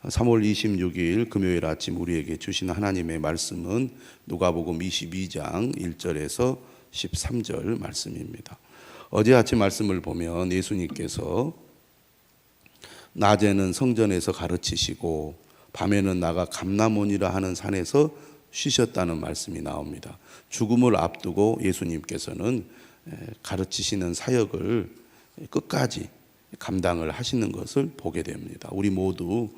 3월 26일 금요일 아침 우리에게 주신 하나님의 말씀은 누가복음 22장 1절에서 13절 말씀입니다. 어제 아침 말씀을 보면 예수님께서 낮에는 성전에서 가르치시고 밤에는 나가 감람원이라 하는 산에서 쉬셨다는 말씀이 나옵니다. 죽음을 앞두고 예수님께서는 가르치시는 사역을 끝까지 감당을 하시는 것을 보게 됩니다. 우리 모두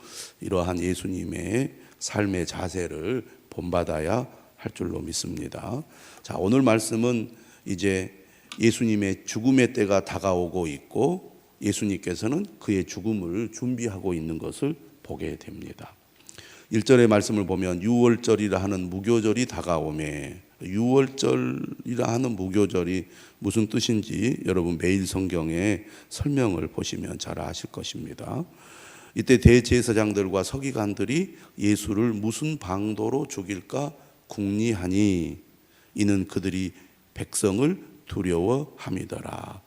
이러한 예수님의 삶의 자세를 본받아야 할 줄로 믿습니다. 자, 오늘 말씀은 이제 예수님의 죽음의 때가 다가오고 있고 예수님께서는 그의 죽음을 준비하고 있는 것을 보게 됩니다. 1절의 말씀을 보면 유월절이라 하는 무교절이 다가오매, 유월절이라 하는 무교절이 무슨 뜻인지 여러분 매일 성경에 설명을 보시면 잘 아실 것입니다. 이때 대제사장들과 서기관들이 예수를 무슨 방도로 죽일까 궁리하니 이는 그들이 백성을 두려워함이더라.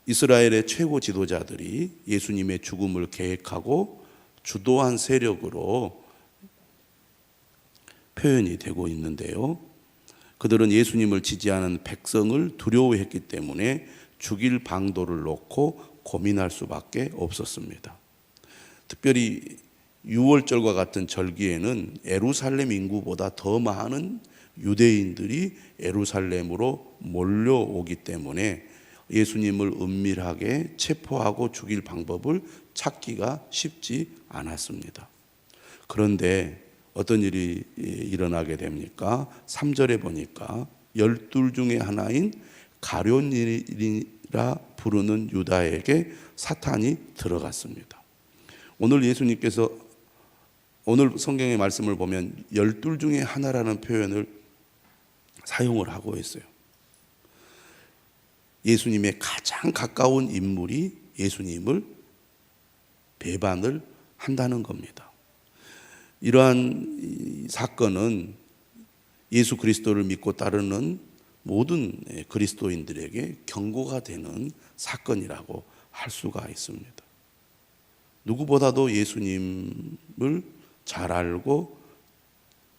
이스라엘의 최고 지도자들이 예수님의 죽음을 계획하고 주도한 세력으로 표현이 되고 있는데요. 그들은 예수님을 지지하는 백성을 두려워했기 때문에 죽일 방도를 놓고 고민할 수밖에 없었습니다. 특별히 유월절과 같은 절기에는 예루살렘 인구보다 더 많은 유대인들이 예루살렘으로 몰려오기 때문에 예수님을 은밀하게 체포하고 죽일 방법을 찾기가 쉽지 않았습니다. 그런데 어떤 일이 일어나게 됩니까? 3절에 보니까 12 중에 하나인 가룟일이라 부르는 유다에게 사탄이 들어갔습니다. 오늘 예수님께서 오늘 성경의 말씀을 보면 12 중에 하나라는 표현을 사용을 하고 있어요. 예수님의 가장 가까운 인물이 예수님을 배반을 한다는 겁니다. 이러한 사건은 예수 그리스도를 믿고 따르는 모든 그리스도인들에게 경고가 되는 사건이라고 할 수가 있습니다. 누구보다도 예수님을 잘 알고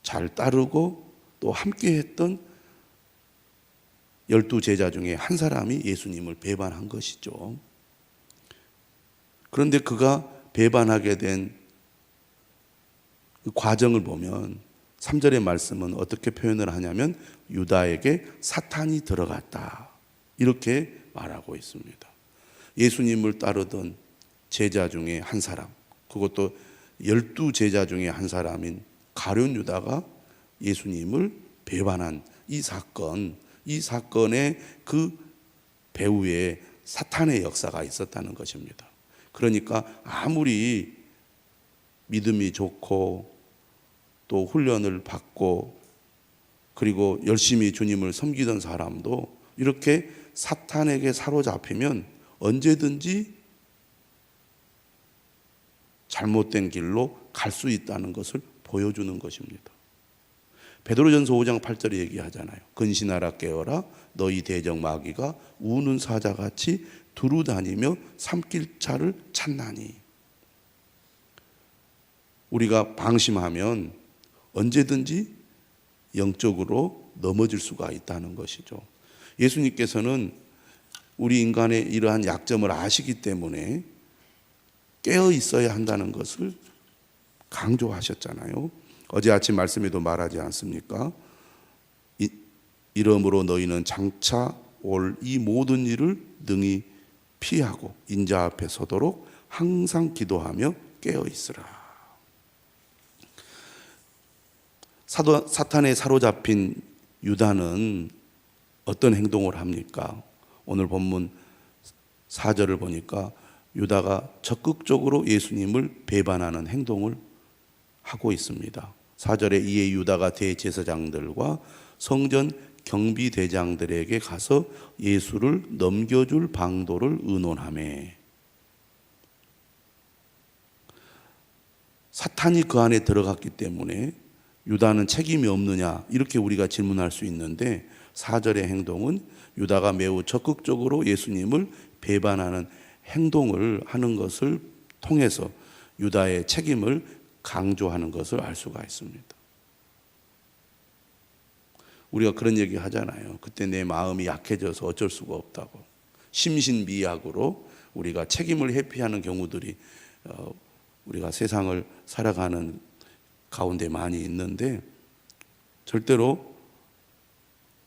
잘 따르고 또 함께했던 12 제자 중에 한 사람이 예수님을 배반한 것이죠. 그런데 그가 배반하게 된 그 과정을 보면 3절의 말씀은 어떻게 표현을 하냐면 유다에게 사탄이 들어갔다 이렇게 말하고 있습니다. 예수님을 따르던 제자 중에 한 사람, 그것도 12 제자 중에 한 사람인 가룟 유다가 예수님을 배반한 이 사건의 그 배후에 사탄의 역사가 있었다는 것입니다. 그러니까 아무리 믿음이 좋고 또 훈련을 받고 그리고 열심히 주님을 섬기던 사람도 이렇게 사탄에게 사로잡히면 언제든지 잘못된 길로 갈 수 있다는 것을 보여주는 것입니다. 베드로전서 5장 8절에 얘기하잖아요. 근신하라 깨어라 너희 대적 마귀가 우는 사자같이 두루 다니며 삼킬 차를 찾나니. 우리가 방심하면 언제든지 영적으로 넘어질 수가 있다는 것이죠. 예수님께서는 우리 인간의 이러한 약점을 아시기 때문에 깨어 있어야 한다는 것을 강조하셨잖아요. 어제 아침 말씀에도 말하지 않습니까? 이러므로 너희는 장차 올 이 모든 일을 능히 피하고 인자 앞에 서도록 항상 기도하며 깨어 있으라. 사탄에 사로잡힌 유다는 어떤 행동을 합니까? 오늘 본문 4절을 보니까 유다가 적극적으로 예수님을 배반하는 행동을 하고 있습니다. 4절에 이에 유다가 대제사장들과 성전 경비대장들에게 가서 예수를 넘겨줄 방도를 의논하매. 사탄이 그 안에 들어갔기 때문에 유다는 책임이 없느냐 이렇게 우리가 질문할 수 있는데 4절의 행동은 유다가 매우 적극적으로 예수님을 배반하는 행동을 하는 것을 통해서 유다의 책임을 강조하는 것을 알 수가 있습니다. 우리가 그런 얘기 하잖아요. 그때 내 마음이 약해져서 어쩔 수가 없다고. 심신미약으로 우리가 책임을 회피하는 경우들이 우리가 세상을 살아가는 가운데 많이 있는데, 절대로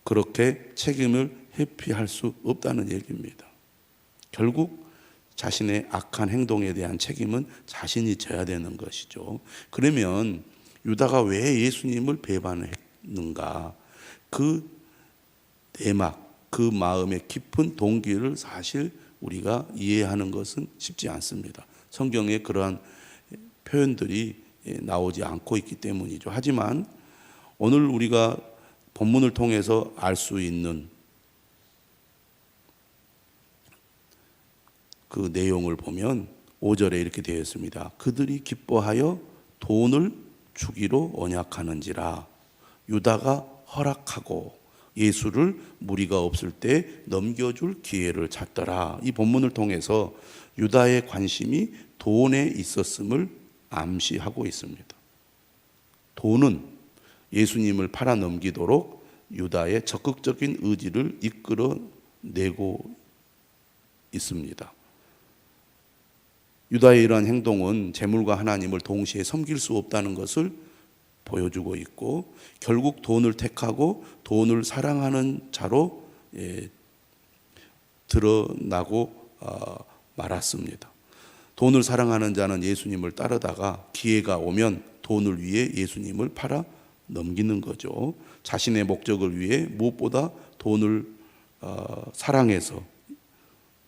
그렇게 책임을 회피할 수 없다는 얘기입니다. 결국 자신의 악한 행동에 대한 책임은 자신이 져야 되는 것이죠. 그러면 유다가 왜 예수님을 배반했는가? 그 내막, 그 마음의 깊은 동기를 사실 우리가 이해하는 것은 쉽지 않습니다. 성경에 그러한 표현들이 나오지 않고 있기 때문이죠. 하지만 오늘 우리가 본문을 통해서 알 수 있는 그 내용을 보면 5절에 이렇게 되어 있습니다. 그들이 기뻐하여 돈을 주기로 언약하는지라. 유다가 허락하고 예수를 무리가 없을 때 넘겨줄 기회를 찾더라. 이 본문을 통해서 유다의 관심이 돈에 있었음을 암시하고 있습니다. 돈은 예수님을 팔아 넘기도록 유다의 적극적인 의지를 이끌어내고 있습니다. 유다의 이러한 행동은 재물과 하나님을 동시에 섬길 수 없다는 것을 보여주고 있고, 결국 돈을 택하고 돈을 사랑하는 자로 드러나고 말았습니다. 돈을 사랑하는 자는 예수님을 따르다가 기회가 오면 돈을 위해 예수님을 팔아 넘기는 거죠. 자신의 목적을 위해 무엇보다 돈을 사랑해서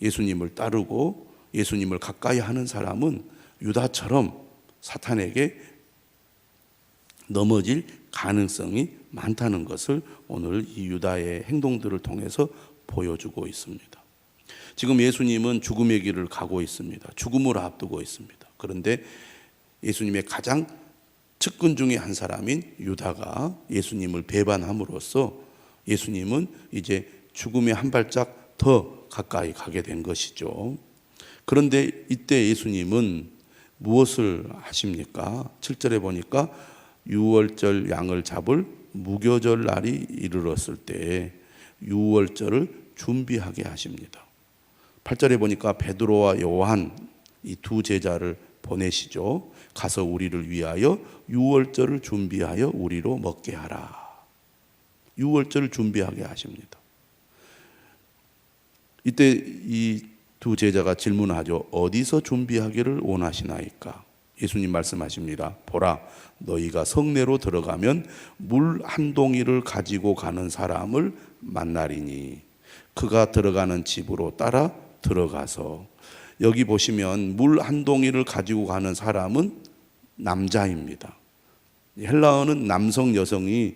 예수님을 따르고 예수님을 가까이 하는 사람은 유다처럼 사탄에게 넘어질 가능성이 많다는 것을 오늘 이 유다의 행동들을 통해서 보여주고 있습니다. 지금 예수님은 죽음의 길을 가고 있습니다. 죽음을 앞두고 있습니다. 그런데 예수님의 가장 측근 중에 한 사람인 유다가 예수님을 배반함으로써 예수님은 이제 죽음에 한 발짝 더 가까이 가게 된 것이죠. 그런데 이때 예수님은 무엇을 하십니까? 7절에 보니까 유월절 양을 잡을 무교절 날이 이르렀을 때 유월절을 준비하게 하십니다. 8절에 보니까 베드로와 요한 이 두 제자를 보내시죠. 가서 우리를 위하여 유월절을 준비하여 우리로 먹게 하라. 유월절을 준비하게 하십니다. 이때 이 두 제자가 질문하죠. 어디서 준비하기를 원하시나이까? 예수님 말씀하십니다. 보라, 너희가 성내로 들어가면 물 한 동이를 가지고 가는 사람을 만나리니 그가 들어가는 집으로 따라 들어가서, 여기 보시면 물 한 동이를 가지고 가는 사람은 남자입니다. 헬라어는 남성 여성이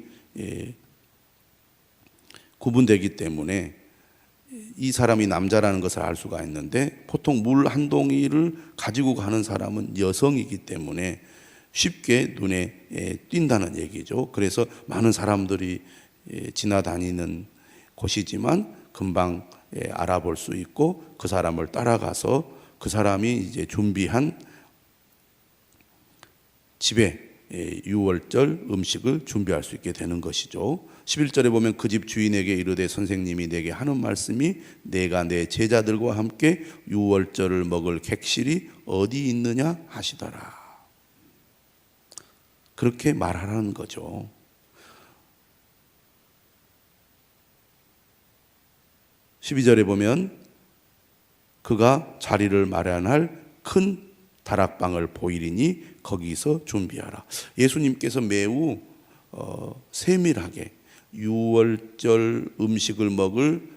구분되기 때문에 이 사람이 남자라는 것을 알 수가 있는데, 보통 물 한 동이를 가지고 가는 사람은 여성이기 때문에 쉽게 눈에 띈다는 얘기죠. 그래서 많은 사람들이 지나다니는 곳이지만 금방 알아볼 수 있고, 그 사람을 따라가서 그 사람이 이제 준비한 집에 유월절 음식을 준비할 수 있게 되는 것이죠. 11절에 보면 그 집 주인에게 이르되 선생님이 내게 하는 말씀이 내가 내 제자들과 함께 유월절을 먹을 객실이 어디 있느냐 하시더라. 그렇게 말하라는 거죠. (12절에) 보면 그가 자리를 마련할 큰 다락방을 보이리니 거기서 준비하라. 예수님께서 매우 세밀하게 유월절 음식을 먹을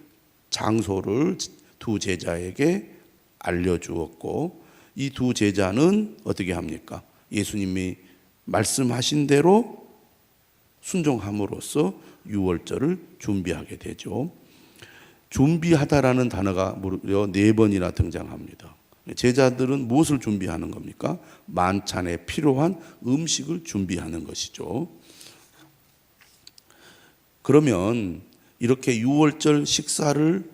장소를 두 제자에게 알려주었고, 이 두 제자는 어떻게 합니까? 예수님이 말씀하신 대로 순종함으로써 유월절을 준비하게 되죠. 준비하다라는 단어가 무려 4번이나 등장합니다. 제자들은 무엇을 준비하는 겁니까? 만찬에 필요한 음식을 준비하는 것이죠. 그러면 이렇게 유월절 식사를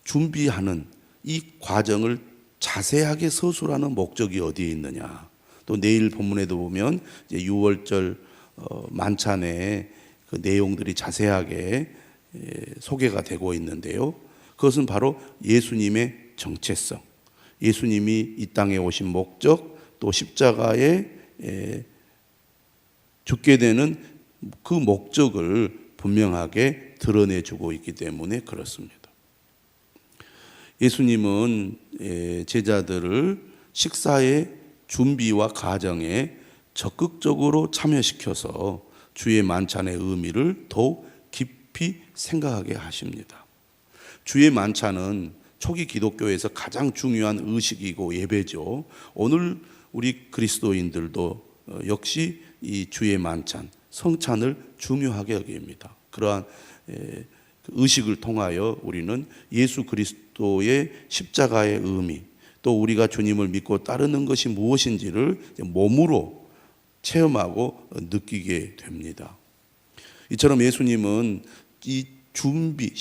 준비하는 이 과정을 자세하게 서술하는 목적이 어디에 있느냐? 또 내일 본문에도 보면 이제 6월절 만찬의 그 내용들이 자세하게 소개가 되고 있는데요. 그것은 바로 예수님의 정체성, 예수님이 이 땅에 오신 목적, 또 십자가에 죽게 되는 그 목적을 분명하게 드러내주고 있기 때문에 그렇습니다. 예수님은 제자들을 식사의 준비와 과정에 적극적으로 참여시켜서 주의 만찬의 의미를 더욱 깊이 생각하게 하십니다. 주의 만찬은 초기 기독교에서 가장 중요한 의식이고 예배죠. 오늘 우리 그리스도인들도 역시 이 주의 만찬, 성찬을 중요하게 여깁니다. 그러한 의식을 통하여 우리는 예수 그리스도의 십자가의 의미, 또 우리가 주님을 믿고 따르는 것이 무엇인지를 몸으로 체험하고 느끼게 됩니다. 이처럼 예수님은 이 준비,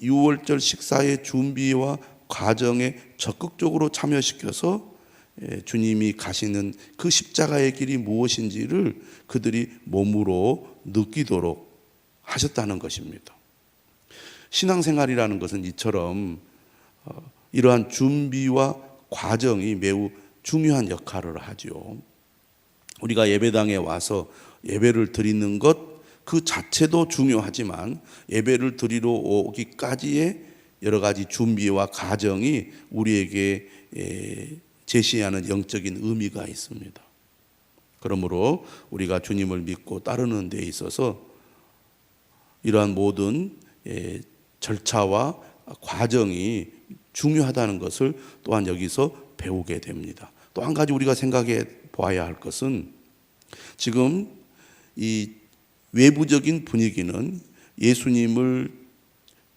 6월절 식사의 준비와 과정에 적극적으로 참여시켜서 주님이 가시는 그 십자가의 길이 무엇인지를 그들이 몸으로 느끼도록 하셨다는 것입니다. 신앙생활이라는 것은 이처럼 이러한 준비와 과정이 매우 중요한 역할을 하죠. 우리가 예배당에 와서 예배를 드리는 것 그 자체도 중요하지만 예배를 드리러 오기까지의 여러 가지 준비와 과정이 우리에게 제시하는 영적인 의미가 있습니다. 그러므로 우리가 주님을 믿고 따르는 데 있어서 이러한 모든 절차와 과정이 중요하다는 것을 또한 여기서 배우게 됩니다. 또 한 가지 우리가 생각해 보아야 할 것은 지금 이 외부적인 분위기는 예수님을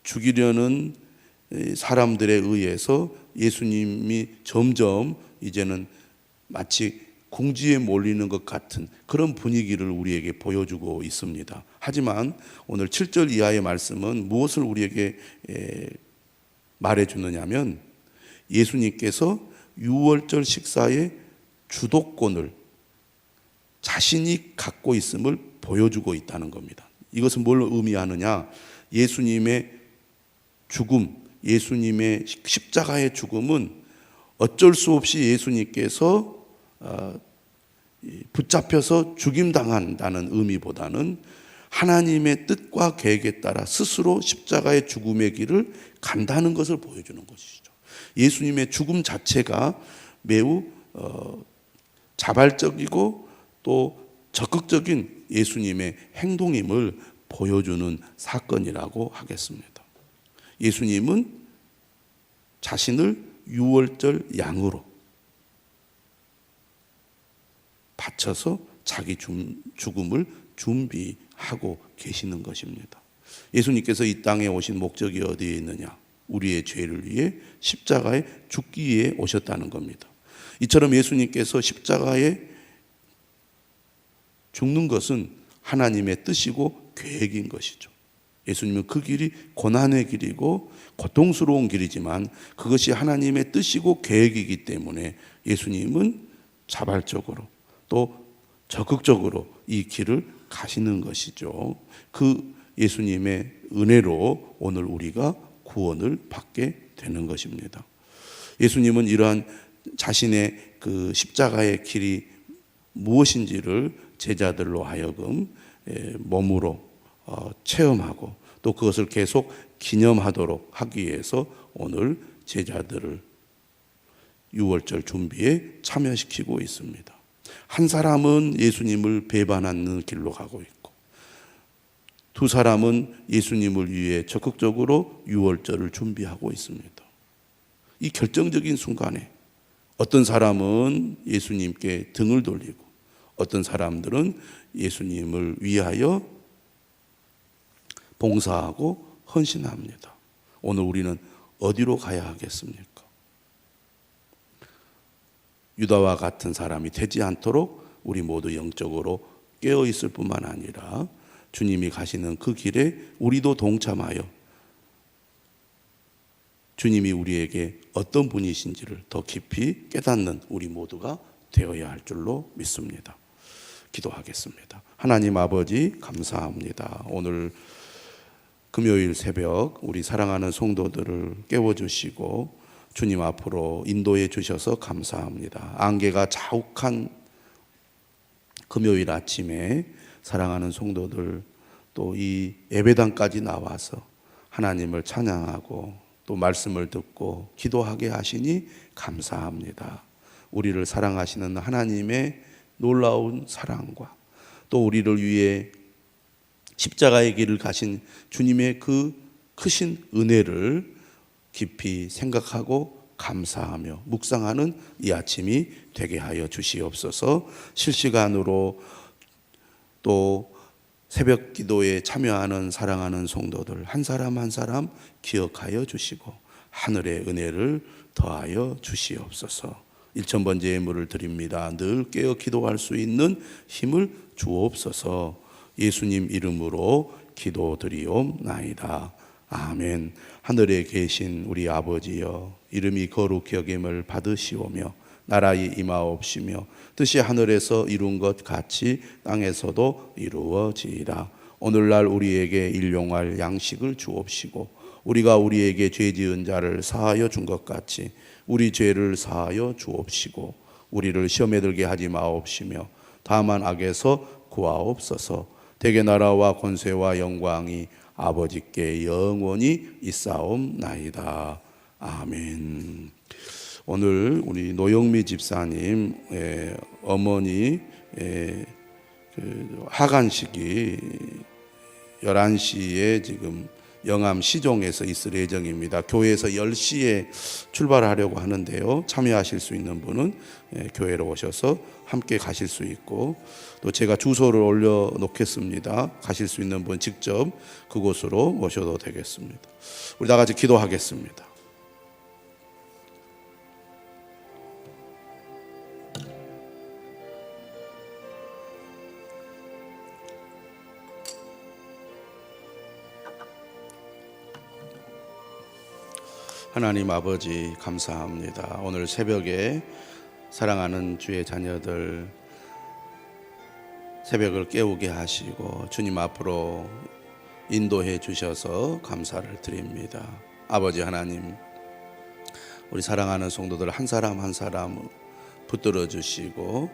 죽이려는 사람들에 의해서 예수님이 점점 이제는 마치 궁지에 몰리는 것 같은 그런 분위기를 우리에게 보여주고 있습니다. 하지만 오늘 7절 이하의 말씀은 무엇을 우리에게 말해주느냐면 예수님께서 6월절 식사의 주도권을 자신이 갖고 있음을 보여주고 있다는 겁니다. 이것은 뭘 의미하느냐? 예수님의 죽음, 예수님의 십자가의 죽음은 어쩔 수 없이 예수님께서 붙잡혀서 죽임당한다는 의미보다는 하나님의 뜻과 계획에 따라 스스로 십자가의 죽음의 길을 간다는 것을 보여주는 것이죠. 예수님의 죽음 자체가 매우 자발적이고 또 적극적인 예수님의 행동임을 보여주는 사건이라고 하겠습니다. 예수님은 자신을 6월절 양으로 바쳐서 자기 죽음을 준비하고 계시는 것입니다. 예수님께서 이 땅에 오신 목적이 어디에 있느냐? 우리의 죄를 위해 십자가에 죽기 위해 오셨다는 겁니다. 이처럼 예수님께서 십자가에 죽는 것은 하나님의 뜻이고 계획인 것이죠. 예수님은 그 길이 고난의 길이고 고통스러운 길이지만 그것이 하나님의 뜻이고 계획이기 때문에 예수님은 자발적으로 또 적극적으로 이 길을 가시는 것이죠. 그 예수님의 은혜로 오늘 우리가 구원을 받게 되는 것입니다. 예수님은 이러한 자신의 그 십자가의 길이 무엇인지를 제자들로 하여금 몸으로 체험하고 또 그것을 계속 기념하도록 하기 위해서 오늘 제자들을 6월절 준비에 참여시키고 있습니다. 한 사람은 예수님을 배반하는 길로 가고 있고 두 사람은 예수님을 위해 적극적으로 6월절을 준비하고 있습니다. 이 결정적인 순간에 어떤 사람은 예수님께 등을 돌리고 어떤 사람들은 예수님을 위하여 봉사하고 헌신합니다. 오늘 우리는 어디로 가야 하겠습니까? 유다와 같은 사람이 되지 않도록 우리 모두 영적으로 깨어 있을 뿐만 아니라 주님이 가시는 그 길에 우리도 동참하여 주님이 우리에게 어떤 분이신지를 더 깊이 깨닫는 우리 모두가 되어야 할 줄로 믿습니다. 기도하겠습니다. 하나님 아버지 감사합니다. 오늘 금요일 새벽 우리 사랑하는 성도들을 깨워주시고 주님 앞으로 인도해 주셔서 감사합니다. 안개가 자욱한 금요일 아침에 사랑하는 성도들 또 이 예배당까지 나와서 하나님을 찬양하고 또 말씀을 듣고 기도하게 하시니 감사합니다. 우리를 사랑하시는 하나님의 놀라운 사랑과 또 우리를 위해 십자가의 길을 가신 주님의 그 크신 은혜를 깊이 생각하고 감사하며 묵상하는 이 아침이 되게 하여 주시옵소서. 실시간으로 또 새벽 기도에 참여하는 사랑하는 성도들 한 사람 한 사람 기억하여 주시고 하늘의 은혜를 더하여 주시옵소서. 1000번째 예물을 드립니다. 늘 깨어 기도할 수 있는 힘을 주옵소서. 예수님 이름으로 기도드리옵나이다. 아멘. 하늘에 계신 우리 아버지여, 이름이 거룩히 여김을 받으시오며 나라의 임하옵시며 뜻이 하늘에서 이룬 것 같이 땅에서도 이루어지이다. 오늘날 우리에게 일용할 양식을 주옵시고 우리가 우리에게 죄 지은 자를 사하여 준 것 같이 우리 죄를 사하여 주옵시고 우리를 시험에 들게 하지 마옵시며 다만 악에서 구하옵소서. 대개 나라와 권세와 영광이 아버지께 영원히 있사옵나이다. 아멘. 오늘 우리 노영미 집사님 어머니 하간식이 11시에 지금 영암 시종에서 있을 예정입니다. 교회에서 10시에 출발하려고 하는데요. 참여하실 수 있는 분은 교회로 오셔서 함께 가실 수 있고 또 제가 주소를 올려놓겠습니다. 가실 수 있는 분 직접 그곳으로 모셔도 되겠습니다. 우리 다 같이 기도하겠습니다. 하나님 아버지 감사합니다. 오늘 새벽에 사랑하는 주의 자녀들 새벽을 깨우게 하시고 주님 앞으로 인도해 주셔서 감사를 드립니다. 아버지 하나님, 우리 사랑하는 성도들 한 사람 한 사람 붙들어 주시고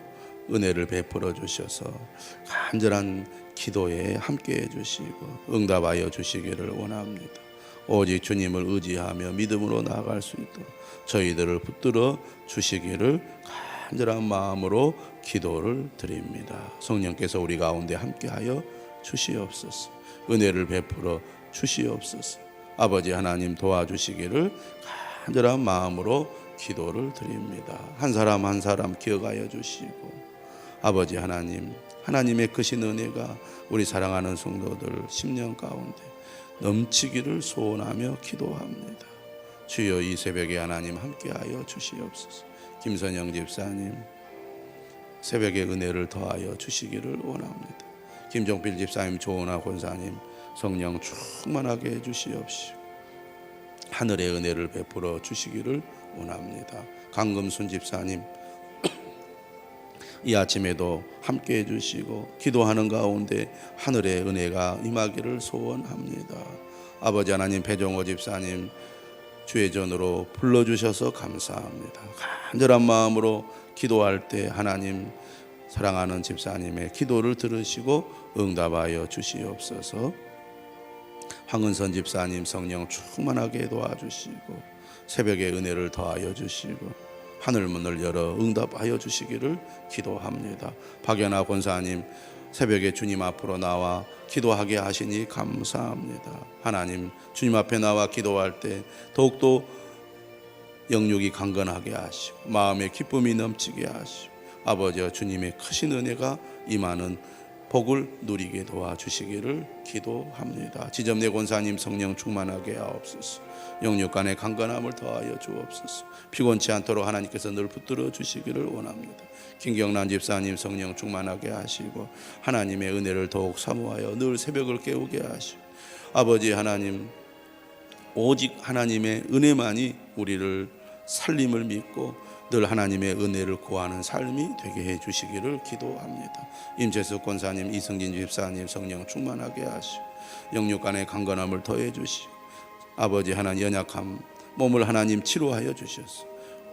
은혜를 베풀어 주셔서 간절한 기도에 함께해 주시고 응답하여 주시기를 원합니다. 오직 주님을 의지하며 믿음으로 나아갈 수 있도록 저희들을 붙들어 주시기를 간절한 마음으로 기도를 드립니다. 성령께서 우리 가운데 함께하여 주시옵소서. 은혜를 베풀어 주시옵소서. 아버지 하나님 도와주시기를 간절한 마음으로 기도를 드립니다. 한 사람 한 사람 기억하여 주시고 아버지 하나님, 하나님의 크신 은혜가 우리 사랑하는 성도들 10년 가운데 넘치기를 소원하며 기도합니다. 주여 이 새벽에 하나님 함께하여 주시옵소서. 김선영 집사님 새벽에 은혜를 더하여 주시기를 원합니다. 김종필 집사님, 조은아 권사님 성령 충만하게 해주시옵시고 하늘의 은혜를 베풀어 주시기를 원합니다. 강금순 집사님 이 아침에도 함께 해주시고 기도하는 가운데 하늘의 은혜가 임하기를 소원합니다. 아버지 하나님, 배종호 집사님 주의 전으로 불러주셔서 감사합니다. 간절한 마음으로 기도할 때 하나님 사랑하는 집사님의 기도를 들으시고 응답하여 주시옵소서. 황은선 집사님 성령 충만하게 도와주시고 새벽에 은혜를 더하여 주시고 하늘문을 열어 응답하여 주시기를 기도합니다. 박연아 권사님 새벽에 주님 앞으로 나와 기도하게 하시니 감사합니다. 하나님 주님 앞에 나와 기도할 때 더욱더 영육이 강건하게 하시고 마음에 기쁨이 넘치게 하시고 아버지와 주님의 크신 은혜가 임하는 복을 누리게 도와주시기를 기도합니다. 지점내 권사님 성령 충만하게 하옵소서. 영육간의 강건함을 더하여 주옵소서. 피곤치 않도록 하나님께서 늘 붙들어 주시기를 원합니다. 김경란 집사님 성령 충만하게 하시고 하나님의 은혜를 더욱 사모하여 늘 새벽을 깨우게 하시고 아버지 하나님, 오직 하나님의 은혜만이 우리를 살림을 믿고 늘 하나님의 은혜를 구하는 삶이 되게 해 주시기를 기도합니다. 임재석 권사님, 이승진 집사님 성령 충만하게 하시고 영육간의 강건함을 더해 주시고 아버지 하나님 연약함 몸을 하나님 치료하여 주셔서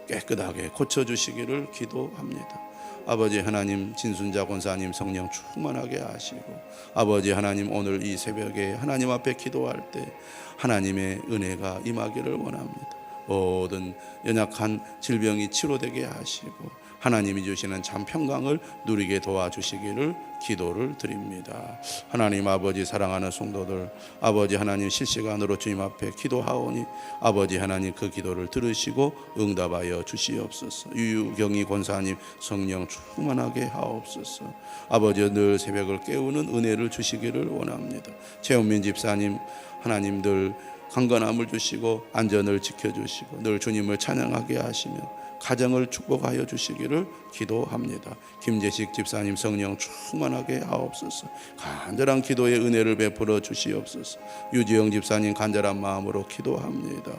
깨끗하게 고쳐주시기를 기도합니다. 아버지 하나님 진순자 권사님 성령 충만하게 하시고 아버지 하나님 오늘 이 새벽에 하나님 앞에 기도할 때 하나님의 은혜가 임하기를 원합니다. 모든 연약한 질병이 치료되게 하시고 하나님이 주시는 참 평강을 누리게 도와주시기를 기도를 드립니다. 하나님 아버지 사랑하는 성도들 아버지 하나님 실시간으로 주님 앞에 기도하오니 아버지 하나님 그 기도를 들으시고 응답하여 주시옵소서. 유경희 권사님 성령 충만하게 하옵소서. 아버지 늘 새벽을 깨우는 은혜를 주시기를 원합니다. 최원민 집사님 하나님 늘 강건함을 주시고 안전을 지켜주시고 늘 주님을 찬양하게 하시며 가정을 축복하여 주시기를 기도합니다. 김재식 집사님 성령 충만하게 하옵소서. 간절한 기도의 은혜를 베풀어 주시옵소서. 유지영 집사님 간절한 마음으로 기도합니다.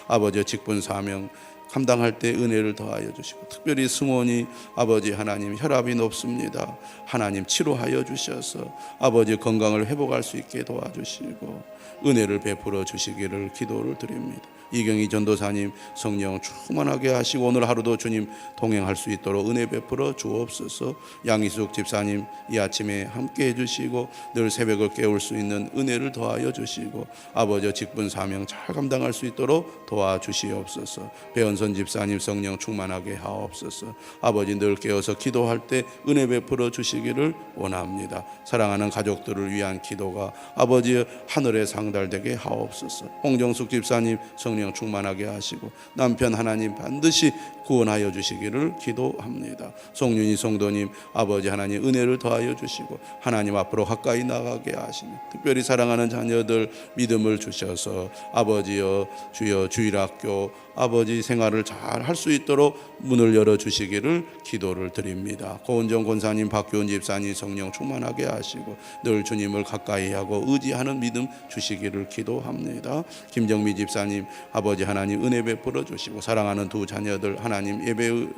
아버지 직분 사명 감당할 때 은혜를 더하여 주시고 특별히 승원이 아버지 하나님 혈압이 높습니다. 하나님 치료하여 주셔서 아버지 건강을 회복할 수 있게 도와주시고 은혜를 베풀어 주시기를 기도를 드립니다. 이경희 전도사님 성령 충만하게 하시고 오늘 하루도 주님 동행할 수 있도록 은혜 베풀어 주옵소서. 양희숙 집사님 이 아침에 함께 해주시고 늘 새벽을 깨울 수 있는 은혜를 더하여 주시고 아버지 직분 사명 잘 감당할 수 있도록 도와주시옵소서. 배은선 집사님 성령 충만하게 하옵소서. 아버지 늘 깨어서 기도할 때 은혜 베풀어 주시기를 원합니다. 사랑하는 가족들을 위한 기도가 아버지 하늘에 상달되게 하옵소서. 홍정숙 집사님 성령 충만하게 하시고 남편 하나님 반드시 구원하여 주시기를 기도합니다. 송윤희 성도님 아버지 하나님 은혜를 더하여 주시고 하나님 앞으로 가까이 나가게 하시며 특별히 사랑하는 자녀들 믿음을 주셔서 아버지여 주여 주일학교 아버지 생활을 잘 할 수 있도록 문을 열어주시기를 기도를 드립니다. 고은정 권사님 박규원 집사님 성령 충만하게 하시고 늘 주님을 가까이 하고 의지하는 믿음 주시기를 기도합니다. 김정미 집사님 아버지 하나님 은혜 베풀어 주시고 사랑하는 두 자녀들 하나님 예배의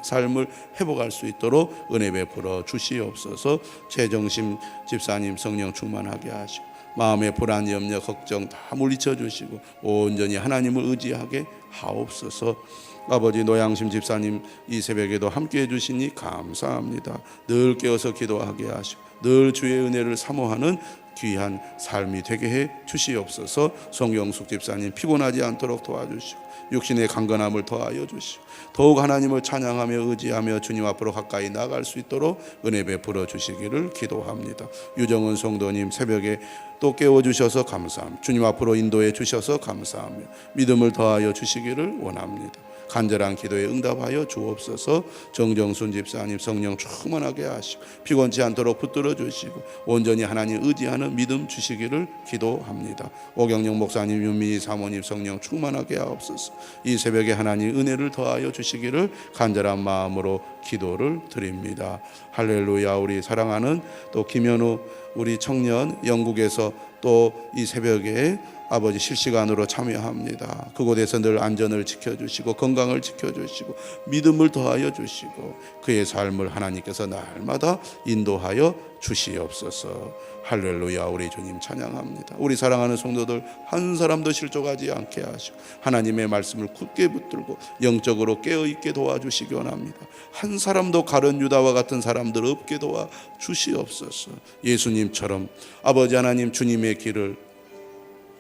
삶을 회복할 수 있도록 은혜 베풀어 주시옵소서. 최정심 집사님 성령 충만하게 하시고 마음의 불안, 염려, 걱정 다 물리쳐 주시고 온전히 하나님을 의지하게 하옵소서. 아버지 노양심 집사님 이 새벽에도 함께 해주시니 감사합니다. 늘 깨어서 기도하게 하시고 늘 주의 은혜를 사모하는 귀한 삶이 되게 해 주시옵소서. 송영숙 집사님 피곤하지 않도록 도와주시고 육신의 강건함을 더하여 주시고 더욱 하나님을 찬양하며 의지하며 주님 앞으로 가까이 나갈 수 있도록 은혜 베풀어 주시기를 기도합니다. 유정은 성도님 새벽에 또 깨워주셔서 감사합니다. 주님 앞으로 인도해 주셔서 감사하며 믿음을 더하여 주시기를 원합니다. 간절한 기도에 응답하여 주옵소서. 정정순 집사님 성령 충만하게 하시고 피곤치 않도록 붙들어 주시고 온전히 하나님 의지하는 믿음 주시기를 기도합니다. 오경영 목사님 윤미희 사모님 성령 충만하게 하옵소서. 이 새벽에 하나님 은혜를 더하여 주시기를 간절한 마음으로 기도를 드립니다. 할렐루야. 우리 사랑하는 또 김현우 우리 청년 영국에서 또 이 새벽에 아버지 실시간으로 참여합니다. 그곳에서 늘 안전을 지켜주시고 건강을 지켜주시고 믿음을 더하여 주시고 그의 삶을 하나님께서 날마다 인도하여 주시옵소서. 할렐루야. 우리 주님 찬양합니다. 우리 사랑하는 성도들 한 사람도 실족하지 않게 하시고 하나님의 말씀을 굳게 붙들고 영적으로 깨어있게 도와주시기 원합니다. 한 사람도 가룟 유다와 같은 사람들 없게 도와주시옵소서. 예수님처럼 아버지 하나님 주님의 길을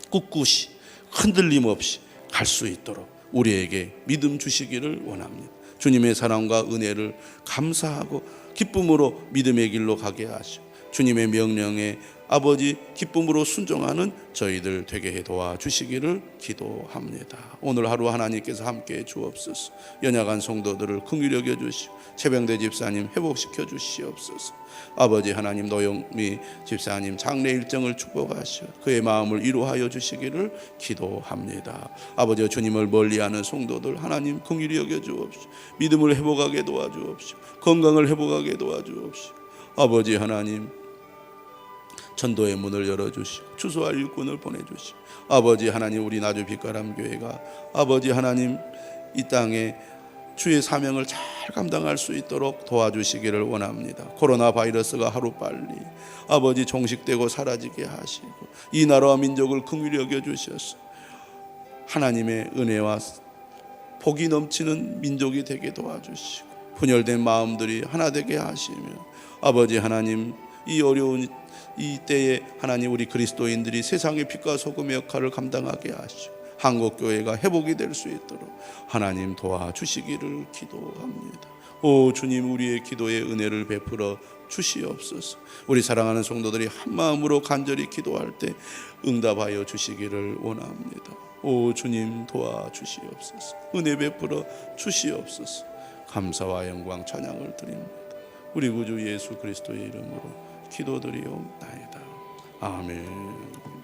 꿋꿋이 흔들림 없이 갈 수 있도록 우리에게 믿음 주시기를 원합니다. 주님의 사랑과 은혜를 감사하고 기쁨으로 믿음의 길로 가게 하시고 주님의 명령에 아버지 기쁨으로 순종하는 저희들 되게 해 도와주시기를 기도합니다. 오늘 하루 하나님께서 함께해 주옵소서. 연약한 성도들을 긍휼히 여겨 주시고 최병대 집사님 회복시켜 주시옵소서. 아버지 하나님 노영미 집사님 장례 일정을 축복하시어 그의 마음을 위로하여 주시기를 기도합니다. 아버지 주님을 멀리하는 성도들 하나님 긍휼히 여겨 주옵시고 믿음을 회복하게 도와주옵시고 건강을 회복하게 도와주옵시고 아버지 하나님 전도의 문을 열어주시고 추수할 일꾼을 보내주시고 아버지 하나님 우리 나주 빛가람 교회가 아버지 하나님 이 땅에 주의 사명을 잘 감당할 수 있도록 도와주시기를 원합니다. 코로나 바이러스가 하루빨리 아버지 종식되고 사라지게 하시고 이 나라와 민족을 긍휼히 여겨주셔서 하나님의 은혜와 복이 넘치는 민족이 되게 도와주시고 분열된 마음들이 하나 되게 하시며 아버지 하나님, 이 어려운 이 때에 하나님, 우리 그리스도인들이 세상의 빛과 소금의 역할을 감당하게 하시고 한국교회가 회복이 될 수 있도록 하나님 도와주시기를 기도합니다. 오 주님, 우리의 기도에 은혜를 베풀어 주시옵소서. 우리 사랑하는 성도들이 한마음으로 간절히 기도할 때 응답하여 주시기를 원합니다. 오 주님, 도와주시옵소서. 은혜 베풀어 주시옵소서. 감사와 영광 찬양을 드립니다. 우리 구주 예수 그리스도의 이름으로 기도드리옵나이다. 아멘.